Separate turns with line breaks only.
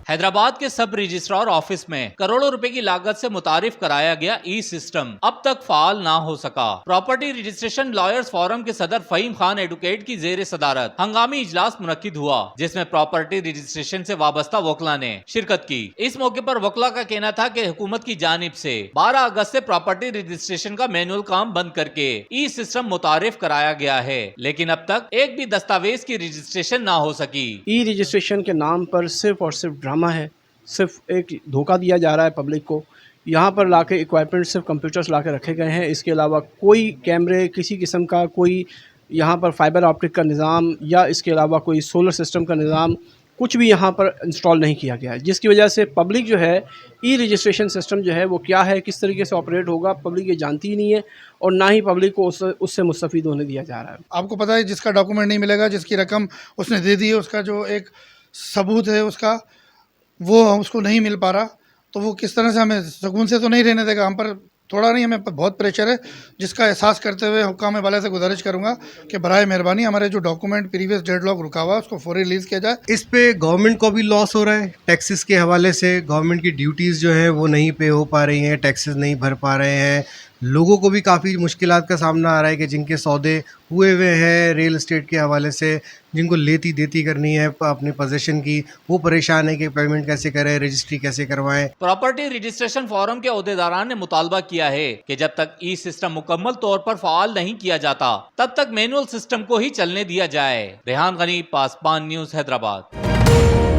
हैदराबाद के सब registrar office में करोड़ों रुपए की लागत से मुतारिफ कराया गया ई सिस्टम अब तक फाल ना हो सका। प्रॉपर्टी रजिस्ट्रेशन लॉयर्स फोरम के सदर फहीम खान एडवोकेट की जेर सदारत हंगामी इजलास मुनक्किद हुआ, जिसमें प्रॉपर्टी रजिस्ट्रेशन से वाबस्ता वकला ने शिरकत की। इस मौके पर वकला का कहना था कि हुकूमत की जानिब से 12 अगस्त से प्रॉपर्टी रजिस्ट्रेशन का मैनुअल काम बंद करके ई सिस्टम मुतारिफ कराया गया है, लेकिन अब तक एक भी दस्तावेज की रजिस्ट्रेशन ना हो सकी।
ई रजिस्ट्रेशन के नाम पर सिर्फ और सिर्फ ड्रामा है, सिर्फ एक धोखा दिया जा रहा है पब्लिक को। यहाँ पर लाके इक्विपमेंट सिर्फ कंप्यूटर्स लाके रखे गए हैं, इसके अलावा कोई कैमरे किसी किस्म का, कोई यहाँ पर फाइबर ऑप्टिक का निज़ाम या इसके अलावा कोई सोलर सिस्टम का निज़ाम कुछ भी यहाँ पर इंस्टॉल नहीं किया गया है, जिसकी वजह से पब्लिक जो है ई रजिस्ट्रेशन सिस्टम जो है वो क्या है, किस तरीके से ऑपरेट होगा, पब्लिक ये जानती ही नहीं है और ना ही पब्लिक को उससे मुस्तफ़ीद होने दिया जा रहा है।
आपको पता है जिसका डॉक्यूमेंट नहीं मिलेगा, जिसकी रकम उसने दे दी है, उसका जो एक सबूत है उसका वो उसको नहीं मिल पा रहा, तो वो किस तरह से हमें सुकून से तो नहीं रहने देगा। हम पर थोड़ा नहीं, हमें बहुत प्रेशर है, जिसका एहसास करते हुए हुक्काम वाले से गुजारिश करूंगा कि बराए मेहरबानी हमारे जो डॉक्यूमेंट प्रीवियस डेडलॉक रुका हुआ है उसको फौरी रिलीज़ किया जाए।
इस पे गवर्नमेंट को भी लॉस हो रहा है, टैक्सेस के हवाले से गवर्नमेंट की ड्यूटीज़ जो हैं वो नहीं पे हो पा रही हैं, टैक्सेस नहीं भर पा रहे हैं। लोगों को भी काफ़ी मुश्किलात का सामना आ रहा है कि जिनके सौदे हुए हैं रियल एस्टेट के हवाले से, जिनको लेती देती करनी है अपनी पोजीशन की, वो परेशान है कि पेमेंट कैसे करें, रजिस्ट्री कैसे करवाएं।
प्रॉपर्टी रजिस्ट्रेशन फोरम के ओहदेदारान ने मुतालबा किया है कि जब तक ई सिस्टम मुकम्मल तौर पर फाल नहीं किया जाता तब तक मैनुअल सिस्टम को ही चलने दिया जाए। रेहान गनी, पासबान न्यूज़, हैदराबाद।